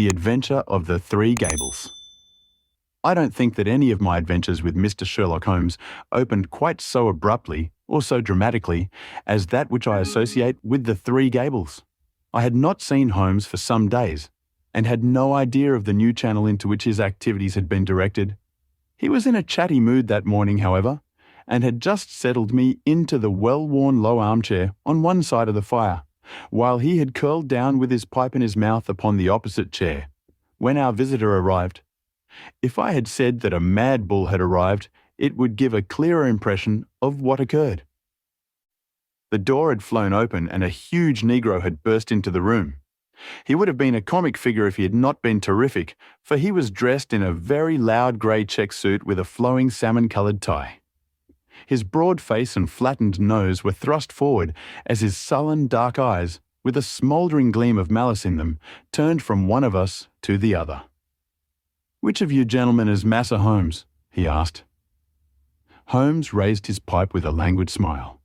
The Adventure of the Three Gables. I don't think that any of my adventures with Mr. Sherlock Holmes opened quite so abruptly or so dramatically as that which I associate with the Three Gables. I had not seen Holmes for some days and had no idea of the new channel into which his activities had been directed. He was in a chatty mood that morning, however, and had just settled me into the well-worn low armchair on one side of the fire, while he had curled down with his pipe in his mouth upon the opposite chair, when our visitor arrived. If I had said that a mad bull had arrived, it would give a clearer impression of what occurred. The door had flown open and a huge Negro had burst into the room. He would have been a comic figure if he had not been terrific, for he was dressed in a very loud grey check suit with a flowing salmon-coloured tie. His broad face and flattened nose were thrust forward as his sullen dark eyes, with a smouldering gleam of malice in them, turned from one of us to the other. "Which of you gentlemen is Massa Holmes?" he asked. Holmes raised his pipe with a languid smile.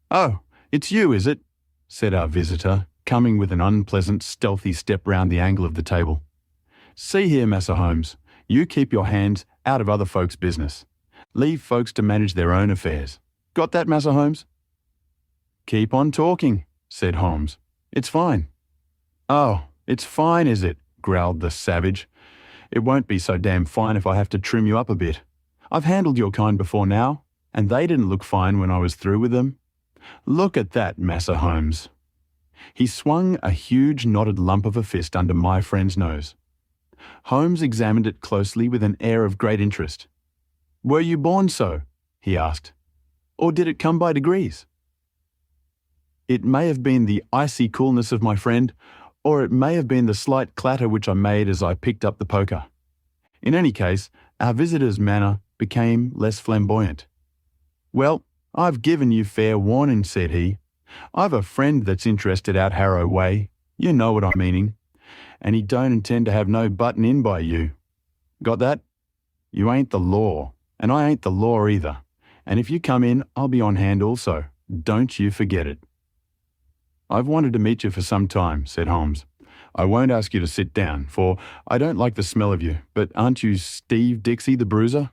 "Oh, it's you, is it?" said our visitor, coming with an unpleasant, stealthy step round the angle of the table. "See here, Massa Holmes, you keep your hands out of other folks' business. Leave folks to manage their own affairs. Got that, Massa Holmes?" "Keep on talking," said Holmes. "It's fine." "Oh, it's fine, is it?" growled the savage. "It won't be so damn fine if I have to trim you up a bit. I've handled your kind before now, and they didn't look fine when I was through with them. Look at that, Massa Holmes." He swung a huge knotted lump of a fist under my friend's nose. Holmes examined it closely with an air of great interest. "Were you born so?" he asked. "Or did it come by degrees?" It may have been the icy coolness of my friend, or it may have been the slight clatter which I made as I picked up the poker. In any case, our visitor's manner became less flamboyant. "Well, I've given you fair warning," said he. "I've a friend that's interested out Harrow way, you know what I'm meaning, and he don't intend to have no button in by you. Got that? You ain't the law, and I ain't the law either, and if you come in, I'll be on hand also. Don't you forget it." "I've wanted to meet you for some time," said Holmes. "I won't ask you to sit down, for I don't like the smell of you, but aren't you Steve Dixie the Bruiser?"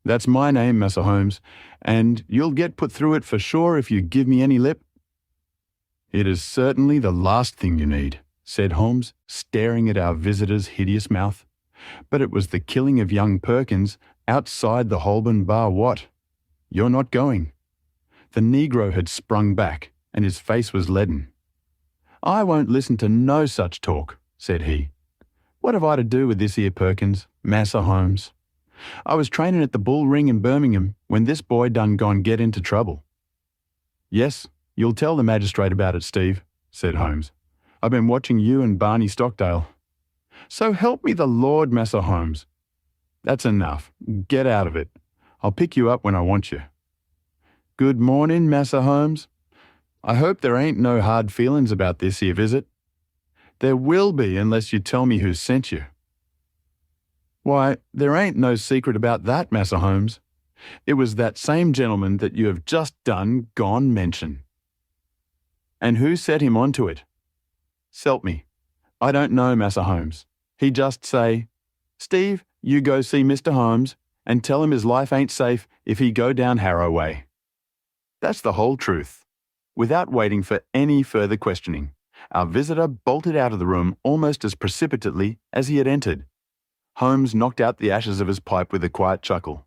"That's my name, Massa Holmes, and you'll get put through it for sure if you give me any lip." "It is certainly the last thing you need," said Holmes, staring at our visitor's hideous mouth. "But it was the killing of young Perkins outside the Holborn Bar. What? You're not going?" The Negro had sprung back, and his face was leaden. "I won't listen to no such talk," said he. "What have I to do with this here Perkins, Massa Holmes? I was training at the Bull Ring in Birmingham when this boy done gone get into trouble." "Yes, you'll tell the magistrate about it, Steve," said Holmes. "I've been watching you and Barney Stockdale." "So help me the Lord, Massa Holmes." "That's enough. Get out of it. I'll pick you up when I want you." "Good morning, Massa Holmes. I hope there ain't no hard feelings about this here visit." "There will be unless you tell me who sent you." "Why, there ain't no secret about that, Massa Holmes. It was that same gentleman that you have just gone mention." "And who set him on to it?" "S'elp me, I don't know, Massa Holmes. He just say, 'Steve, you go see Mr. Holmes and tell him his life ain't safe if he go down Harrow way.' That's the whole truth." Without waiting for any further questioning, our visitor bolted out of the room almost as precipitately as he had entered. Holmes knocked out the ashes of his pipe with a quiet chuckle.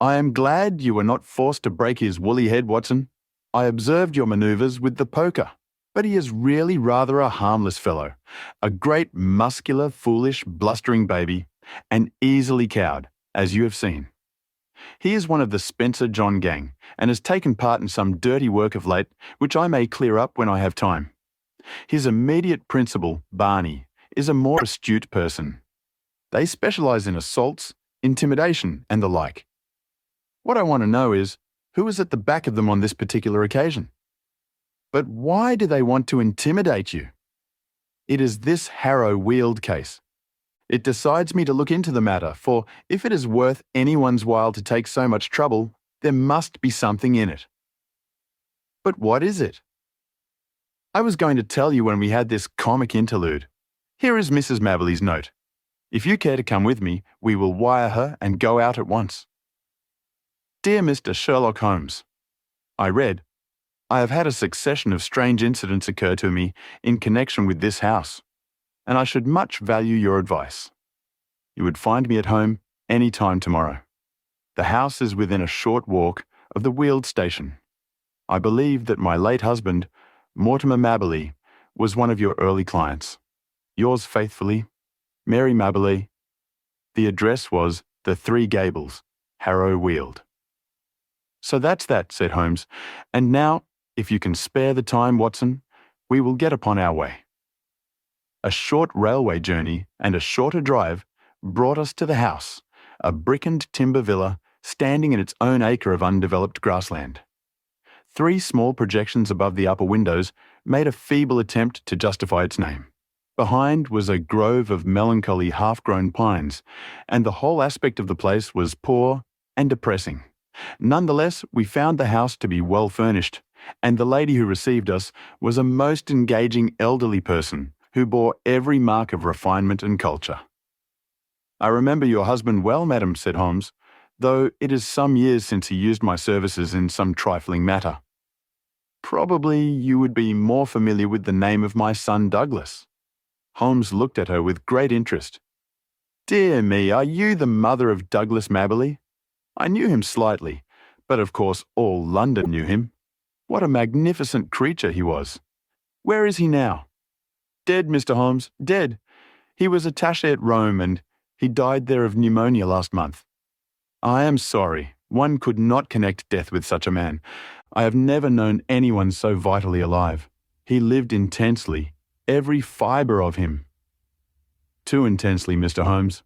"I am glad you were not forced to break his woolly head, Watson. I observed your manoeuvres with the poker, but he is really rather a harmless fellow, a great muscular, foolish, blustering baby, and easily cowed, as you have seen. He is one of the Spencer John gang, and has taken part in some dirty work of late, which I may clear up when I have time. His immediate principal, Barney, is a more astute person. They specialize in assaults, intimidation, and the like. What I want to know is, who is at the back of them on this particular occasion? But why do they want to intimidate you? It is this Harrow Weald case. It decides me to look into the matter, for if it is worth anyone's while to take so much trouble, there must be something in it." "But what is it?" "I was going to tell you when we had this comic interlude. Here is Mrs. Mabberley's note. If you care to come with me, we will wire her and go out at once. Dear Mr. Sherlock Holmes, I read, I have had a succession of strange incidents occur to me in connection with this house, and I should much value your advice. You would find me at home any time tomorrow. The house is within a short walk of the wheeled station. I believe that my late husband, Mortimer Mabberley, was one of your early clients. Yours faithfully, Mary Mabberley. The address was the Three Gables, Harrow Weald. So that's that, said Holmes. And now, if you can spare the time, Watson, we will get upon our way. A short railway journey and a shorter drive brought us to the house, a brick-and timber villa standing in its own acre of undeveloped grassland. 3 small projections above the upper windows made a feeble attempt to justify its name. Behind was a grove of melancholy half-grown pines, and the whole aspect of the place was poor and depressing. Nonetheless, we found the house to be well furnished, and the lady who received us was a most engaging elderly person who bore every mark of refinement and culture. I remember your husband well, madam, said Holmes, though it is some years since he used my services in some trifling matter. Probably you would be more familiar with the name of my son Douglas. Holmes looked at her with great interest. Dear me, are you the mother of Douglas Mabberley? I knew him slightly, but of course all London knew him. What a magnificent creature he was. Where is he now? Dead, Mr. Holmes, dead. He was attaché at Rome and he died there of pneumonia last month. I am sorry. One could not connect death with such a man. I have never known anyone so vitally alive. He lived intensely, every fibre of him. Too intensely, Mr. Holmes.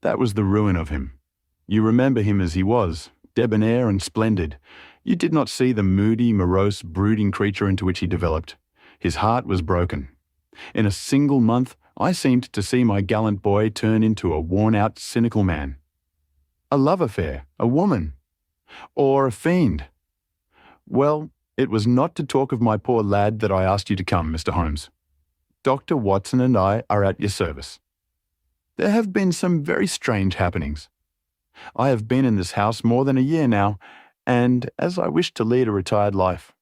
That was the ruin of him. You remember him as he was, debonair and splendid. You did not see the moody, morose, brooding creature into which he developed. His heart was broken. In a single month, I seemed to see my gallant boy turn into a worn-out, cynical man. A love affair, a woman, or a fiend. Well, it was not to talk of my poor lad that I asked you to come, Mr. Holmes. Dr. Watson and I are at your service. There have been some very strange happenings. I have been in this house more than a year now, and as I wish to lead a retired life,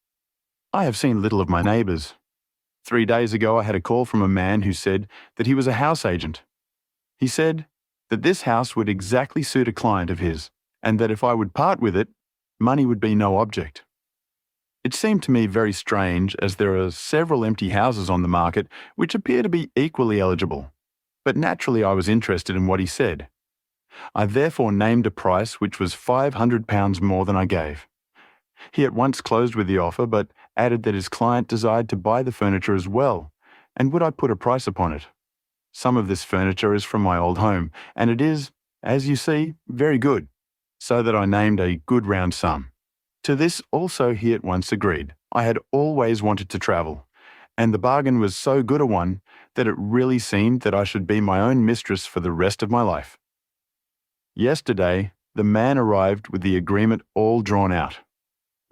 I have seen little of my neighbours. 3 days ago I had a call from a man who said that he was a house agent. He said that this house would exactly suit a client of his, and that if I would part with it, money would be no object. It seemed to me very strange, as there are several empty houses on the market which appear to be equally eligible, but naturally I was interested in what he said. I therefore named a price which was £500 more than I gave. He at once closed with the offer, but added that his client desired to buy the furniture as well, and would I put a price upon it. Some of this furniture is from my old home, and it is, as you see, very good, so that I named a good round sum. To this also he at once agreed. I had always wanted to travel, and the bargain was so good a one that it really seemed that I should be my own mistress for the rest of my life. Yesterday, the man arrived with the agreement all drawn out.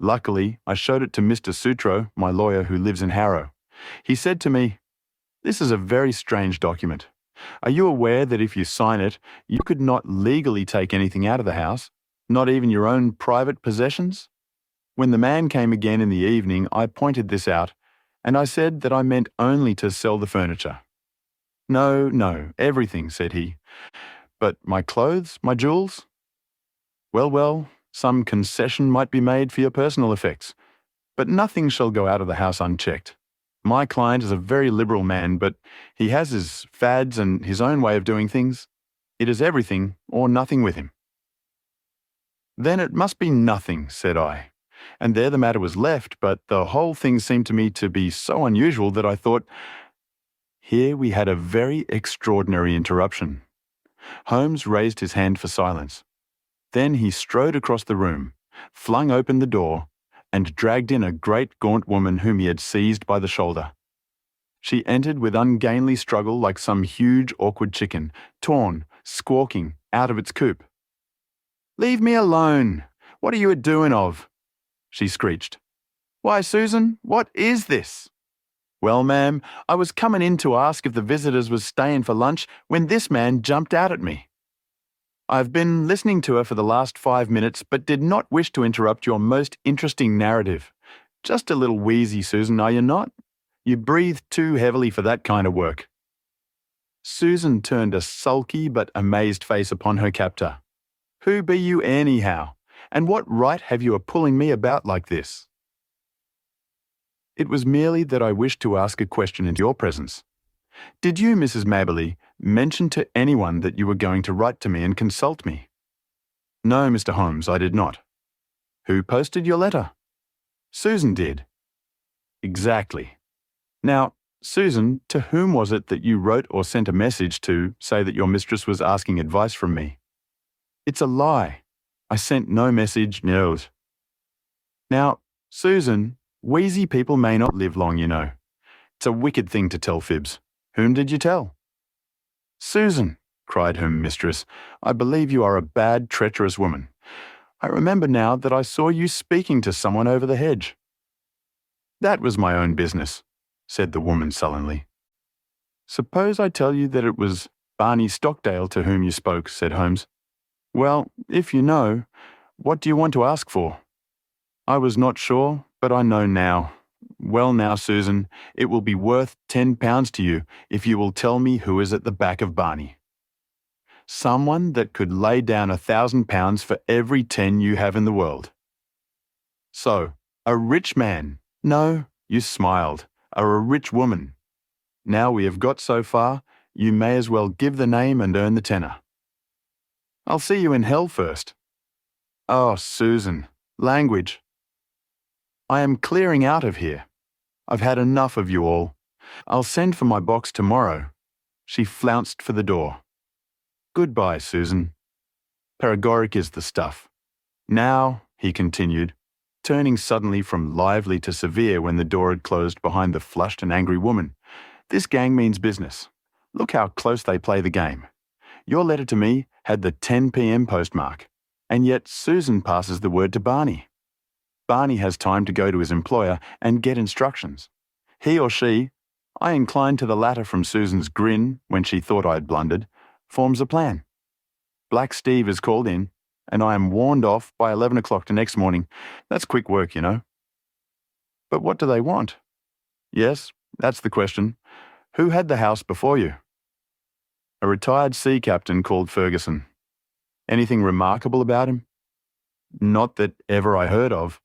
Luckily, I showed it to Mr. Sutro, my lawyer who lives in Harrow. He said to me, "This is a very strange document. Are you aware that if you sign it, you could not legally take anything out of the house, not even your own private possessions?" When the man came again in the evening, I pointed this out, and I said that I meant only to sell the furniture. No, everything, said he. But my clothes, my jewels? Well, some concession might be made for your personal effects, but nothing shall go out of the house unchecked. My client is a very liberal man, but he has his fads and his own way of doing things. It is everything or nothing with him. Then it must be nothing, said I. And there the matter was left, but the whole thing seemed to me to be so unusual that I thought... Here we had a very extraordinary interruption. Holmes raised his hand for silence. Then he strode across the room, flung open the door, and dragged in a great gaunt woman whom he had seized by the shoulder. She entered with ungainly struggle like some huge awkward chicken, torn, squawking, out of its coop. "Leave me alone! What are you a-doing of?" she screeched. "Why, Susan, what is this?" Well, ma'am, I was coming in to ask if the visitors was staying for lunch when this man jumped out at me. I've been listening to her for the last 5 minutes, but did not wish to interrupt your most interesting narrative. Just a little wheezy, Susan, are you not? You breathe too heavily for that kind of work. Susan turned a sulky but amazed face upon her captor. Who be you anyhow? And what right have you a pulling me about like this? It was merely that I wished to ask a question in your presence. Did you, Mrs. Maberly, mention to anyone that you were going to write to me and consult me? No, Mr. Holmes, I did not. Who posted your letter? Susan did. Exactly. Now, Susan, to whom was it that you wrote or sent a message to say that your mistress was asking advice from me? It's a lie. I sent no message, no. Now, Susan, wheezy people may not live long, you know. It's a wicked thing to tell fibs. Whom did you tell? Susan, cried her mistress, I believe you are a bad, treacherous woman. I remember now that I saw you speaking to someone over the hedge. That was my own business, said the woman sullenly. Suppose I tell you that it was Barney Stockdale to whom you spoke, said Holmes. Well, if you know, what do you want to ask for? I was not sure, but I know now. Well now, Susan, it will be worth £10 to you if you will tell me who is at the back of Barney. Someone that could lay down £1,000 for every 10 you have in the world. So, a rich man. No, you smiled. Are a rich woman. Now we have got so far, you may as well give the name and earn the tenner. I'll see you in hell first. Oh, Susan, language. I am clearing out of here. I've had enough of you all. I'll send for my box tomorrow. She flounced for the door. Goodbye, Susan. Paregoric is the stuff. Now, he continued, turning suddenly from lively to severe when the door had closed behind the flushed and angry woman, this gang means business. Look how close they play the game. Your letter to me had the 10 p.m. postmark, and yet Susan passes the word to Barney. Barney has time to go to his employer and get instructions. He or she, I incline to the latter from Susan's grin when she thought I had blundered, forms a plan. Black Steve is called in, and I am warned off by 11 o'clock the next morning. That's quick work, you know. But what do they want? Yes, that's the question. Who had the house before you? A retired sea captain called Ferguson. Anything remarkable about him? Not that ever I heard of.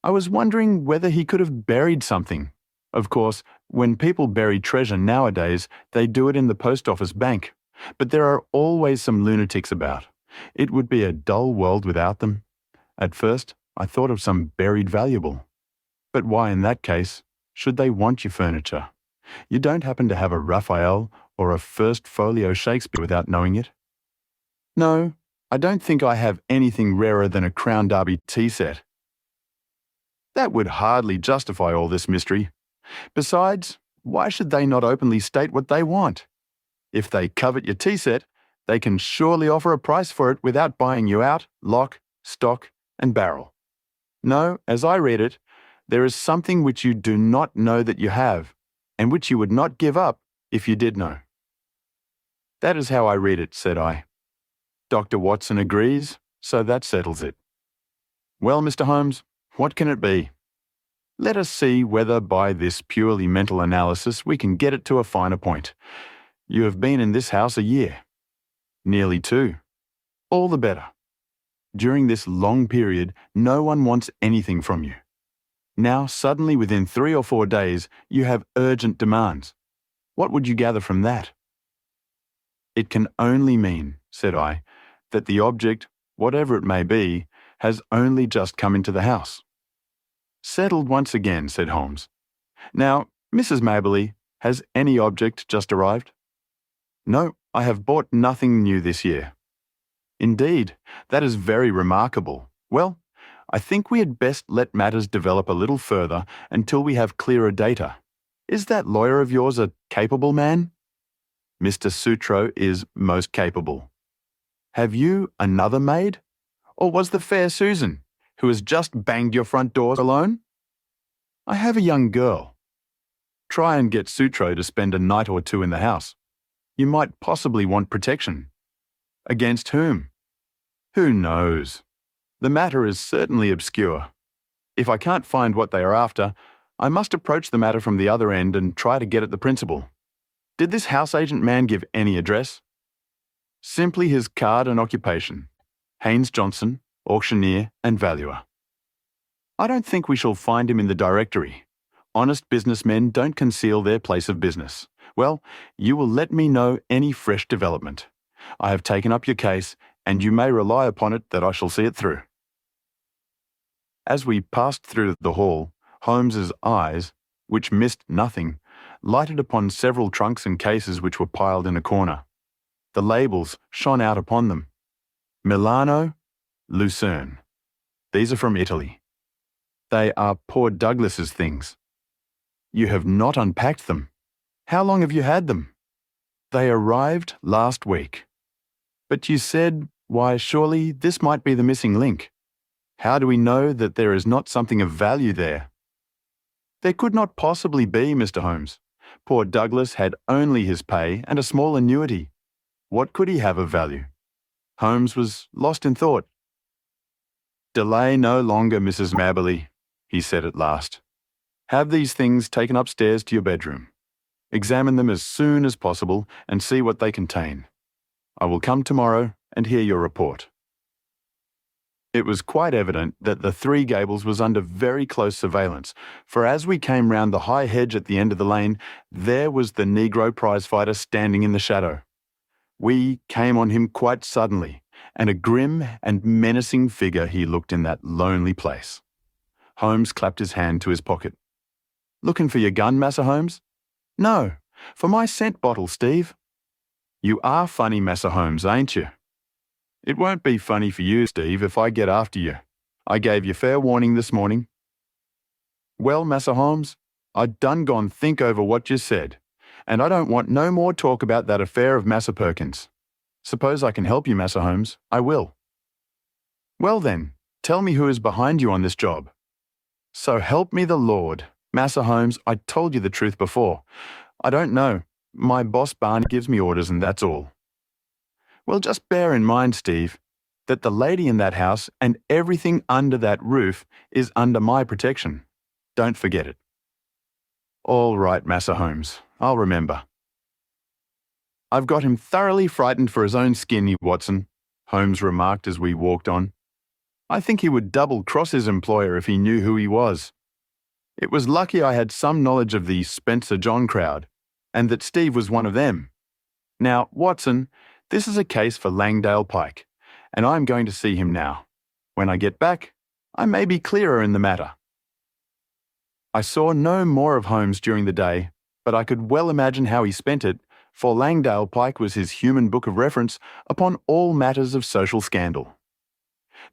I was wondering whether he could have buried something. Of course, when people bury treasure nowadays, they do it in the post office bank. But there are always some lunatics about. It would be a dull world without them. At first, I thought of some buried valuable. But why in that case should they want your furniture? You don't happen to have a Raphael or a First Folio Shakespeare without knowing it? No, I don't think I have anything rarer than a Crown Derby tea set. That would hardly justify all this mystery. Besides, why should they not openly state what they want? If they covet your tea set, they can surely offer a price for it without buying you out, lock, stock, and barrel. No, as I read it, there is something which you do not know that you have, and which you would not give up if you did know. That is how I read it, said I. Dr. Watson agrees, so that settles it. Well, Mr. Holmes, what can it be? Let us see whether by this purely mental analysis we can get it to a finer point. You have been in this house a year. Nearly 2. All the better. During this long period, no one wants anything from you. Now, suddenly within 3 or 4 days, you have urgent demands. What would you gather from that? It can only mean, said I, that the object, whatever it may be, has only just come into the house. Settled once again, said Holmes. Now, Mrs. Maberly, has any object just arrived? No, I have bought nothing new this year. Indeed, that is very remarkable. Well, I think we had best let matters develop a little further until we have clearer data. Is that lawyer of yours a capable man? Mr. Sutro is most capable. Have you another maid? Or was the fair Susan, who has just banged your front door, alone? I have a young girl. Try and get Sutro to spend a night or two in the house. You might possibly want protection. Against whom? Who knows? The matter is certainly obscure. If I can't find what they are after, I must approach the matter from the other end and try to get at the principal. Did this house agent man give any address? Simply his card and occupation. Haynes Johnson, auctioneer and valuer. I don't think we shall find him in the directory. Honest businessmen don't conceal their place of business. Well, you will let me know any fresh development. I have taken up your case, and you may rely upon it that I shall see it through. As we passed through the hall, Holmes's eyes, which missed nothing, lighted upon several trunks and cases which were piled in a corner. The labels shone out upon them. Milano, Lucerne. These are from Italy. They are poor Douglas's things. You have not unpacked them. How long have you had them? They arrived last week. But you said, why, surely this might be the missing link. How do we know that there is not something of value there? There could not possibly be, Mr. Holmes. Poor Douglas had only his pay and a small annuity. What could he have of value? Holmes was lost in thought. Delay no longer, Mrs. Mabberley, he said at last. Have these things taken upstairs to your bedroom. Examine them as soon as possible and see what they contain. I will come tomorrow and hear your report. It was quite evident that the Three Gables was under very close surveillance, for as we came round the high hedge at the end of the lane, there was the Negro prizefighter standing in the shadow. We came on him quite suddenly, and a grim and menacing figure he looked in that lonely place. Holmes clapped his hand to his pocket. Looking for your gun, Massa Holmes? No, for my scent bottle, Steve. You are funny, Massa Holmes, ain't you? It won't be funny for you, Steve, if I get after you. I gave you fair warning this morning. Well, Massa Holmes, I done gone think over what you said, and I don't want no more talk about that affair of Massa Perkins. Suppose I can help you, Massa Holmes, I will. Well then, tell me who is behind you on this job. So help me the Lord. Massa Holmes, I told you the truth before. I don't know. My boss Barney gives me orders and that's all. Well, just bear in mind, Steve, that the lady in that house and everything under that roof is under my protection. Don't forget it. All right, Massa Holmes, I'll remember. I've got him thoroughly frightened for his own skin, Watson, Holmes remarked as we walked on. I think he would double-cross his employer if he knew who he was. It was lucky I had some knowledge of the Spencer John crowd, and that Steve was one of them. Now, Watson, this is a case for Langdale Pike, and I'm going to see him now. When I get back, I may be clearer in the matter. I saw no more of Holmes during the day, but I could well imagine how he spent it, for Langdale Pike was his human book of reference upon all matters of social scandal.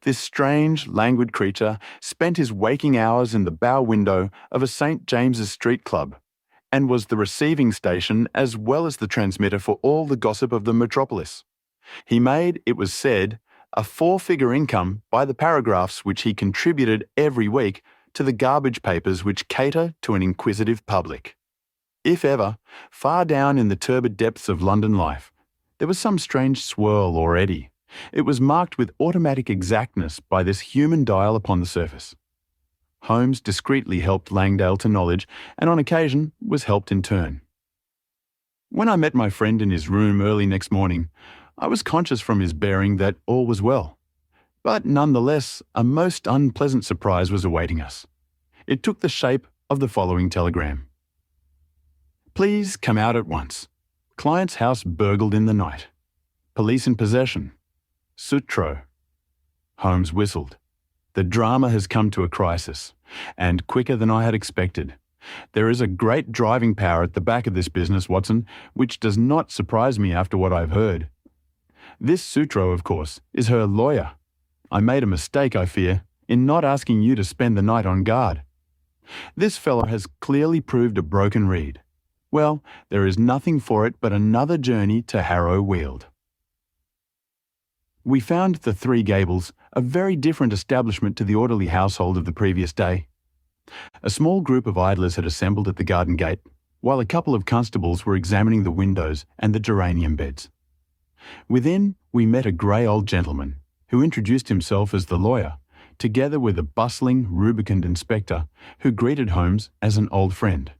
This strange, languid creature spent his waking hours in the bow window of a St. James's Street club, and was the receiving station as well as the transmitter for all the gossip of the metropolis. He made, it was said, a 4-figure income by the paragraphs which he contributed every week to the garbage papers which cater to an inquisitive public. If ever, far down in the turbid depths of London life, there was some strange swirl or eddy, it was marked with automatic exactness by this human dial upon the surface. Holmes discreetly helped Langdale to knowledge, and on occasion was helped in turn. When I met my friend in his room early next morning, I was conscious from his bearing that all was well. But nonetheless, a most unpleasant surprise was awaiting us. It took the shape of the following telegram. Please come out at once. Client's house burgled in the night. Police in possession. Sutro. Holmes whistled. The drama has come to a crisis, and quicker than I had expected. There is a great driving power at the back of this business, Watson, which does not surprise me after what I've heard. This Sutro, of course, is her lawyer. I made a mistake, I fear, in not asking you to spend the night on guard. This fellow has clearly proved a broken reed. Well, there is nothing for it but another journey to Harrow Weald. We found the Three Gables a very different establishment to the orderly household of the previous day. A small group of idlers had assembled at the garden gate, while a couple of constables were examining the windows and the geranium beds. Within, we met a grey old gentleman, who introduced himself as the lawyer, together with a bustling, rubicund inspector who greeted Holmes as an old friend.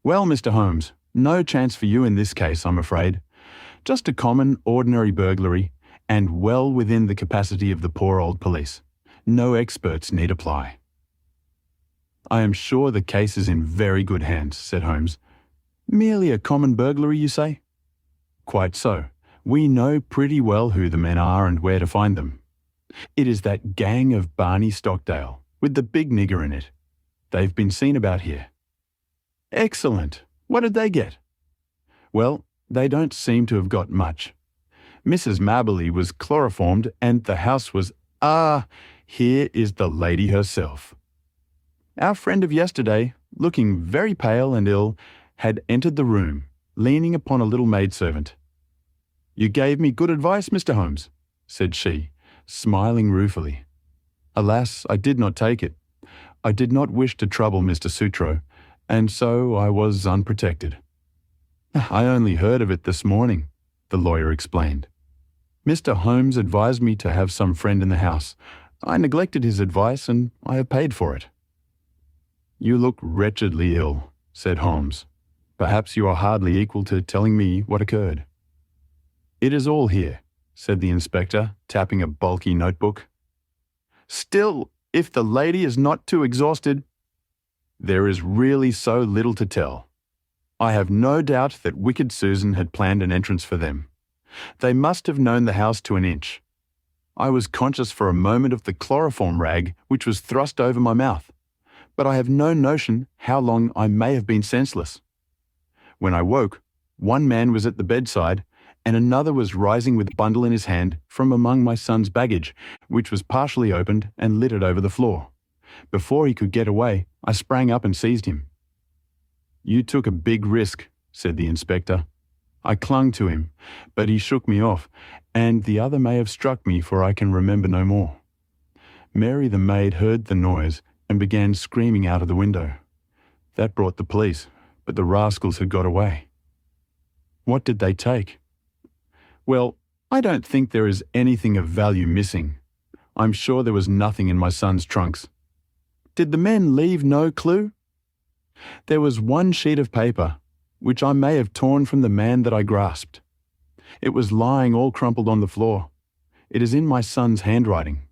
"Well, Mr. Holmes, no chance for you in this case, I'm afraid. Just a common, ordinary burglary, and well within the capacity of the poor old police. No experts need apply." "I am sure the case is in very good hands," said Holmes. "Merely a common burglary, you say?" "Quite so. We know pretty well who the men are and where to find them. It is that gang of Barney Stockdale, with the big nigger in it. They've been seen about here." "Excellent. What did they get?" "Well, they don't seem to have got much. Mrs. Mabberley was chloroformed and the house was— here is the lady herself." Our friend of yesterday, looking very pale and ill, had entered the room, leaning upon a little maidservant. "You gave me good advice, Mr. Holmes," said she, smiling ruefully. "Alas, I did not take it. I did not wish to trouble Mr. Sutro, and so I was unprotected." "I only heard of it this morning," the lawyer explained. "Mr. Holmes advised me to have some friend in the house. I neglected his advice and I have paid for it." "You look wretchedly ill," said Holmes. "Perhaps you are hardly equal to telling me what occurred." "It is all here," said the inspector, tapping a bulky notebook. "Still, if the lady is not too exhausted—" "There is really so little to tell. I have no doubt that wicked Susan had planned an entrance for them. They must have known the house to an inch. I was conscious for a moment of the chloroform rag which was thrust over my mouth, but I have no notion how long I may have been senseless. When I woke, one man was at the bedside, and another was rising with a bundle in his hand from among my son's baggage, which was partially opened and littered over the floor. Before he could get away, I sprang up and seized him." "You took a big risk," said the inspector. "I clung to him, but he shook me off, and the other may have struck me, for I can remember no more." Mary the maid heard the noise and began screaming out of the window. That brought the police, but the rascals had got away. "What did they take?" "Well, I don't think there is anything of value missing. I'm sure there was nothing in my son's trunks." "Did the men leave no clue?" "There was one sheet of paper, which I may have torn from the man that I grasped. It was lying all crumpled on the floor. It is in my son's handwriting."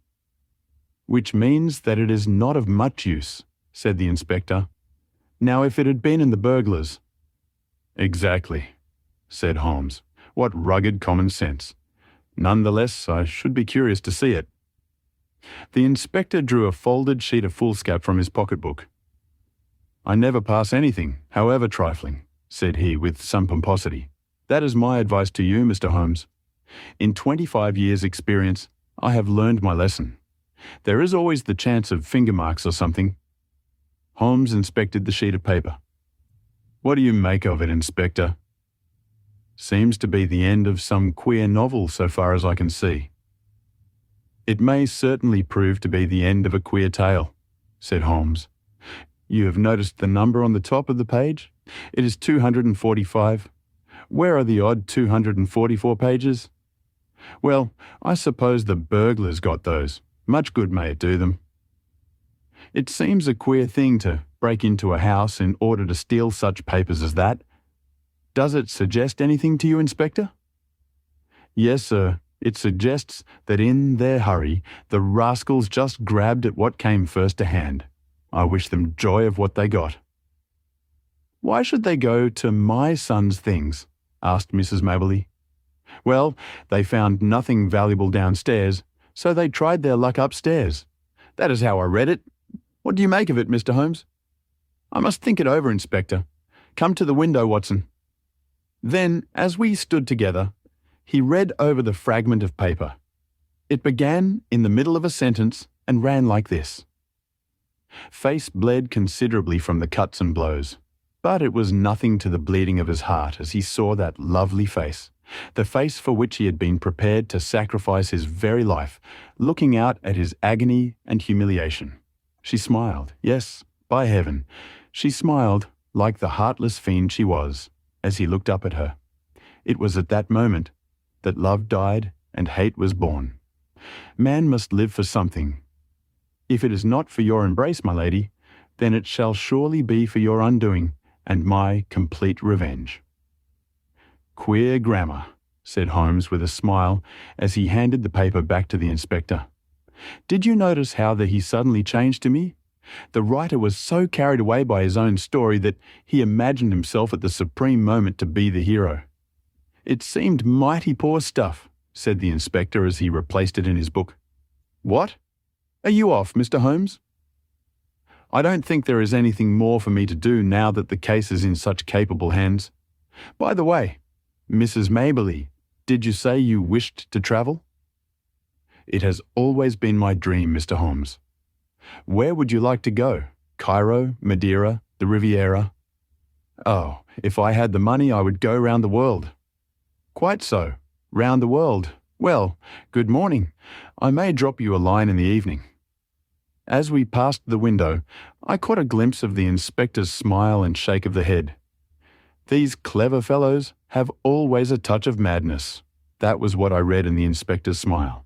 "Which means that it is not of much use," said the inspector. "Now, if it had been in the burglars—" "Exactly," said Holmes. "What rugged common sense. None the less, I should be curious to see it." The inspector drew a folded sheet of foolscap from his pocketbook. "I never pass anything, however trifling," said he with some pomposity. "That is my advice to you, Mr. Holmes. In 25 years' experience, I have learned my lesson. There is always the chance of finger marks or something." Holmes inspected the sheet of paper. "What do you make of it, Inspector?" "Seems to be the end of some queer novel so far as I can see." "It may certainly prove to be the end of a queer tale," said Holmes. "You have noticed the number on the top of the page? It is 245. Where are the odd 244 pages? Well, I suppose the burglars got those. Much good may it do them. It seems a queer thing to break into a house in order to steal such papers as that. Does it suggest anything to you, Inspector?" "Yes, sir. It suggests that in their hurry, the rascals just grabbed at what came first to hand. I wish them joy of what they got." "Why should they go to my son's things?" asked Mrs. Mabberley. "Well, they found nothing valuable downstairs, so they tried their luck upstairs. That is how I read it. What do you make of it, Mr. Holmes?" "I must think it over, Inspector. Come to the window, Watson." Then, as we stood together, he read over the fragment of paper. It began in the middle of a sentence and ran like this: "Face bled considerably from the cuts and blows, but it was nothing to the bleeding of his heart as he saw that lovely face, the face for which he had been prepared to sacrifice his very life, looking out at his agony and humiliation. She smiled. Yes, by heaven, she smiled like the heartless fiend she was, as he looked up at her. It was at that moment that love died and hate was born. Man must live for something. If it is not for your embrace, my lady, then it shall surely be for your undoing and my complete revenge." "Queer grammar," said Holmes with a smile as he handed the paper back to the inspector. "Did you notice how that he suddenly changed to me? The writer was so carried away by his own story that he imagined himself at the supreme moment to be the hero." "It seemed mighty poor stuff," said the inspector as he replaced it in his book. "What? Are you off, Mr. Holmes?" "I don't think there is anything more for me to do now that the case is in such capable hands. By the way, Mrs. Maberly, did you say you wished to travel?" "It has always been my dream, Mr. Holmes." "Where would you like to go? Cairo, Madeira, the Riviera?" "Oh, if I had the money, I would go round the world." "Quite so. Round the world. Well, good morning. I may drop you a line in the evening." As we passed the window, I caught a glimpse of the inspector's smile and shake of the head. These clever fellows have always a touch of madness. That was what I read in the inspector's smile.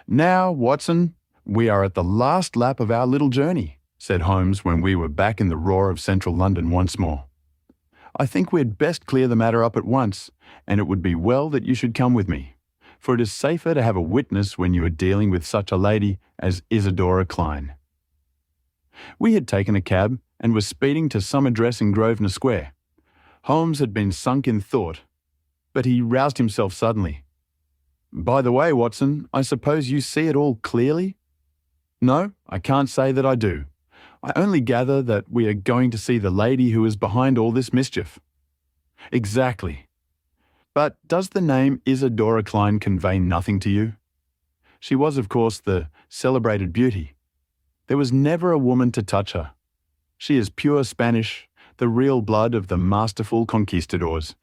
"Now, Watson, we are at the last lap of our little journey," said Holmes when we were back in the roar of central London once more. "I think we'd best clear the matter up at once, and it would be well that you should come with me, for it is safer to have a witness when you are dealing with such a lady as Isadora Klein." We had taken a cab and were speeding to some address in Grosvenor Square. Holmes had been sunk in thought, but he roused himself suddenly. "By the way, Watson, I suppose you see it all clearly?" "No, I can't say that I do. I only gather that we are going to see the lady who is behind all this mischief." "Exactly. But does the name Isadora Klein convey nothing to you? She was, of course, the celebrated beauty. There was never a woman to touch her. She is pure Spanish, the real blood of the masterful conquistadors,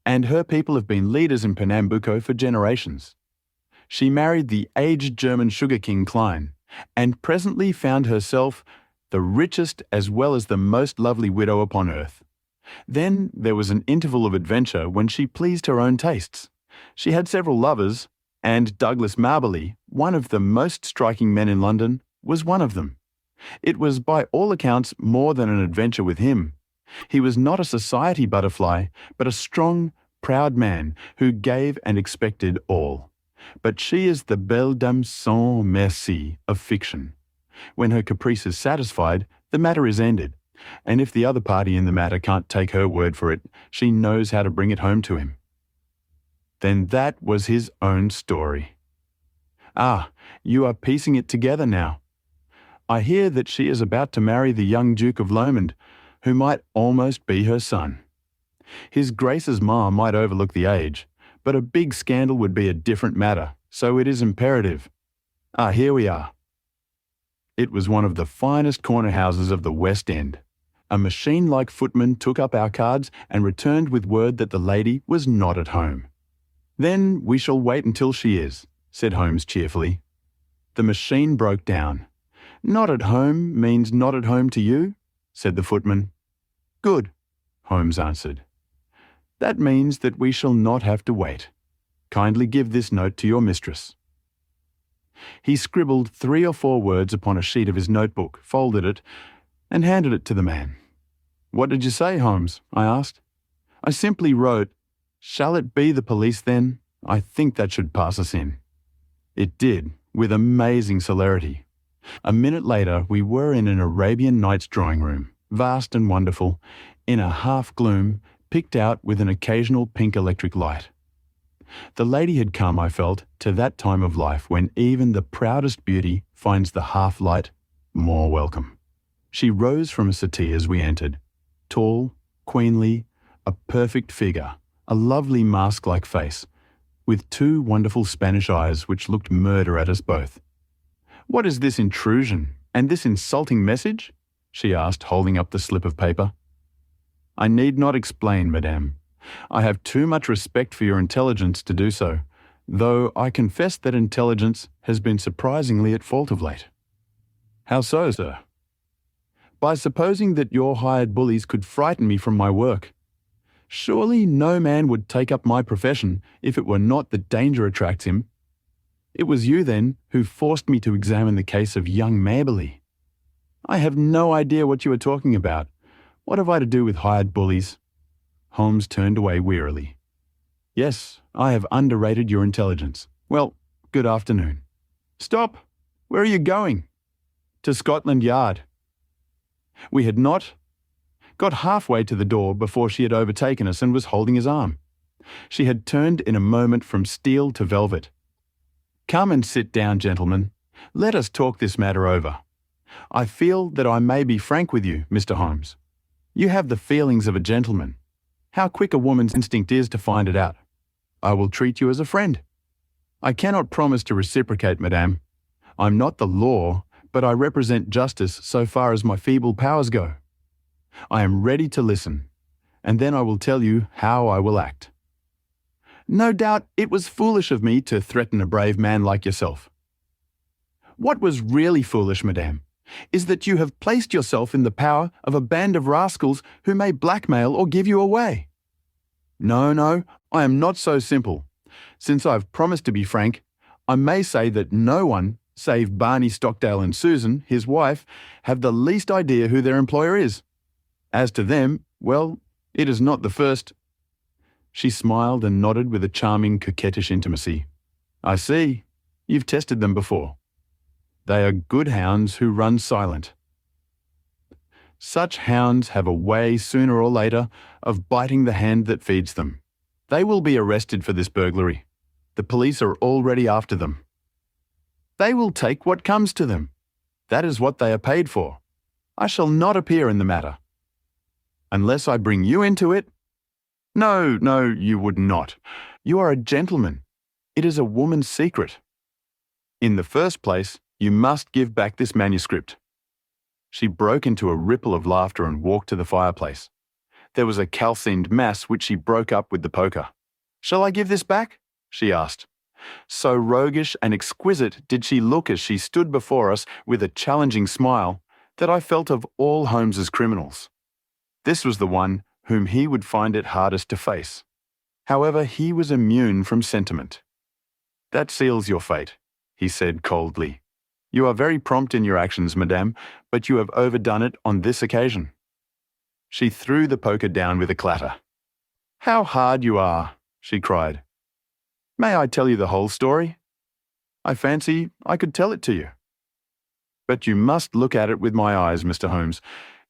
and her people have been leaders in Pernambuco for generations. She married the aged German sugar king Klein, and presently found herself the richest as well as the most lovely widow upon earth. Then there was an interval of adventure when she pleased her own tastes. She had several lovers, and Douglas Maberly, one of the most striking men in London, was one of them. It was by all accounts more than an adventure with him. He was not a society butterfly, but a strong, proud man who gave and expected all. But she is the belle dame sans merci of fiction. When her caprice is satisfied, the matter is ended, and if the other party in the matter can't take her word for it, she knows how to bring it home to him." Then that was his own story. "Ah, you are piecing it together now. I hear that she is about to marry the young Duke of Lomond, who might almost be her son. His Grace's ma might overlook the age, but a big scandal would be a different matter, so it is imperative. Ah, here we are." It was one of the finest corner houses of the West End. A machine-like footman took up our cards and returned with word that the lady was not at home. "Then we shall wait until she is," said Holmes cheerfully. The machine broke down. "Not at home means not at home to you?" said the footman. "Good," Holmes answered. "That means that we shall not have to wait. Kindly give this note to your mistress." He scribbled 3 or 4 words upon a sheet of his notebook, folded it, and handed it to the man. "What did you say, Holmes?" I asked. "I simply wrote, 'Shall it be the police then? I think that should pass us in.'" It did, with amazing celerity. A minute later we were in an Arabian Nights drawing room, vast and wonderful, in a half-gloom, picked out with an occasional pink electric light. The lady had come, I felt, to that time of life when even the proudest beauty finds the half-light more welcome. She rose from a settee as we entered, tall, queenly, a perfect figure, a lovely mask-like face, with 2 wonderful Spanish eyes which looked murder at us both. "What is this intrusion, and this insulting message?" she asked, holding up the slip of paper. "I need not explain, madame. I have too much respect for your intelligence to do so, though I confess that intelligence has been surprisingly at fault of late." "How so, sir?" by supposing that your hired bullies could frighten me from my work. Surely no man would take up my profession if it were not that danger attracts him. It was you, then, who forced me to examine the case of young Maberly. I have no idea what you are talking about. What have I to do with hired bullies?" Holmes turned away wearily. "Yes, I have underrated your intelligence. Well, good afternoon." "Stop! Where are you going?" "To Scotland Yard." We had not got halfway to the door before she had overtaken us and was holding his arm. She had turned in a moment from steel to velvet. "Come and sit down, gentlemen. Let us talk this matter over. I feel that I may be frank with you, Mr. Holmes. You have the feelings of a gentleman. How quick a woman's instinct is to find it out. I will treat you as a friend. I cannot promise to reciprocate, madame. I'm not the law, but I represent justice so far as my feeble powers go. I am ready to listen, and then I will tell you how I will act. No doubt it was foolish of me to threaten a brave man like yourself. What was really foolish, madame, is that you have placed yourself in the power of a band of rascals who may blackmail or give you away. No, I am not so simple. Since I've promised to be frank, I may say that no one, save Barney Stockdale and Susan, his wife, have the least idea who their employer is. As to them, well, it is not the first." She smiled and nodded with a charming, coquettish intimacy. "I see. You've tested them before. They are good hounds who run silent. Such hounds have a way, sooner or later, of biting the hand that feeds them. They will be arrested for this burglary. The police are already after them. They will take what comes to them. That is what they are paid for. I shall not appear in the matter. Unless I bring you into it? No, you would not. You are a gentleman. It is a woman's secret. In the first place, you must give back this manuscript." She broke into a ripple of laughter and walked to the fireplace. There was a calcined mass which she broke up with the poker. "Shall I give this back?" she asked. So roguish and exquisite did she look as she stood before us with a challenging smile that I felt of all Holmes's criminals. This was the one whom he would find it hardest to face. However, he was immune from sentiment. "That seals your fate," he said coldly. "You are very prompt in your actions, madame, but you have overdone it on this occasion." She threw the poker down with a clatter. "How hard you are," she cried. "May I tell you the whole story? I fancy I could tell it to you. But you must look at it with my eyes, Mr. Holmes.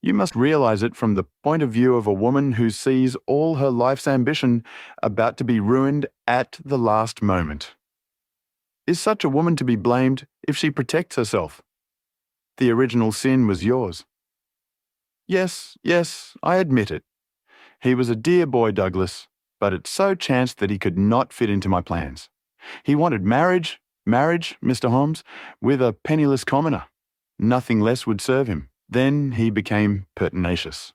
You must realize it from the point of view of a woman who sees all her life's ambition about to be ruined at the last moment. Is such a woman to be blamed if she protects herself? The original sin was yours. Yes, I admit it. He was a dear boy, Douglas, but it so chanced that he could not fit into my plans. He wanted marriage, Mr. Holmes, with a penniless commoner. Nothing less would serve him. Then he became pertinacious.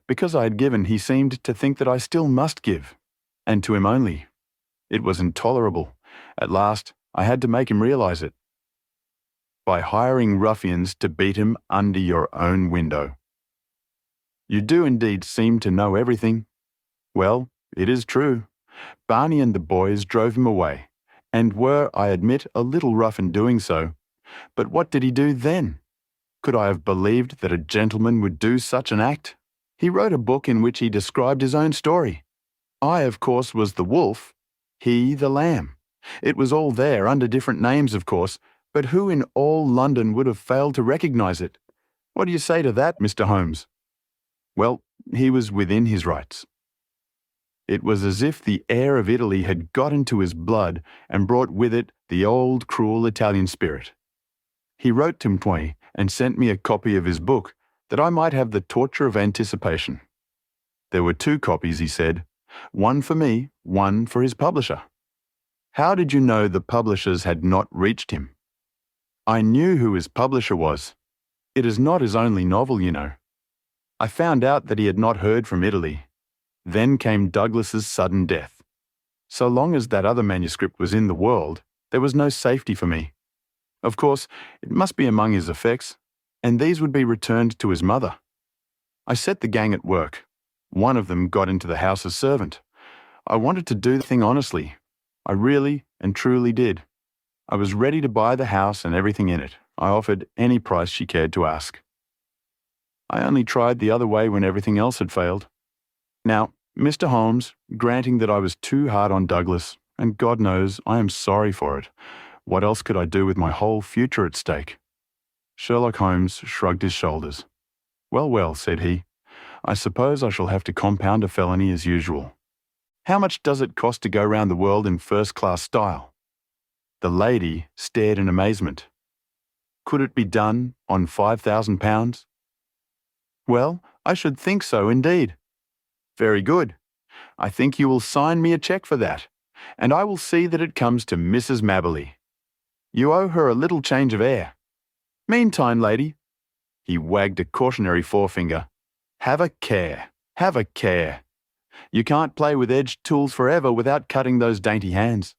Because I had given, he seemed to think that I still must give, and to him only. It was intolerable. At last, I had to make him realize it. By hiring ruffians to beat him under your own window. You do indeed seem to know everything. Well, it is true. Barney and the boys drove him away, and were, I admit, a little rough in doing so. But what did he do then? Could I have believed that a gentleman would do such an act? He wrote a book in which he described his own story. I, of course, was the wolf, he the lamb. It was all there, under different names, of course, but who in all London would have failed to recognize it? What do you say to that, Mr. Holmes? Well, he was within his rights. It was as if the air of Italy had got into his blood and brought with it the old cruel Italian spirit. He wrote to me and sent me a copy of his book that I might have the torture of anticipation. There were 2 copies, he said, one for me, one for his publisher. How did you know the publishers had not reached him? I knew who his publisher was. It is not his only novel, you know. I found out that he had not heard from Italy. Then came Douglas's sudden death. So long as that other manuscript was in the world, there was no safety for me. Of course, it must be among his effects. and these would be returned to his mother. I set the gang at work. One of them got into the house as servant. I wanted to do the thing honestly. I really and truly did. I was ready to buy the house and everything in it. I offered any price she cared to ask. I only tried the other way when everything else had failed. Now, Mr. Holmes, granting that I was too hard on Douglas, and God knows I am sorry for it, what else could I do with my whole future at stake? Sherlock Holmes shrugged his shoulders. Well, well, said he, I suppose I shall have to compound a felony as usual. How much does it cost to go round the world in first-class style? The lady stared in amazement. Could it be done on £5,000? Well, I should think so indeed. Very good. I think you will sign me a cheque for that, and I will see that it comes to Mrs. Mabberley. You owe her a little change of air. Meantime, lady, he wagged a cautionary forefinger, have a care, have a care. You can't play with edged tools forever without cutting those dainty hands.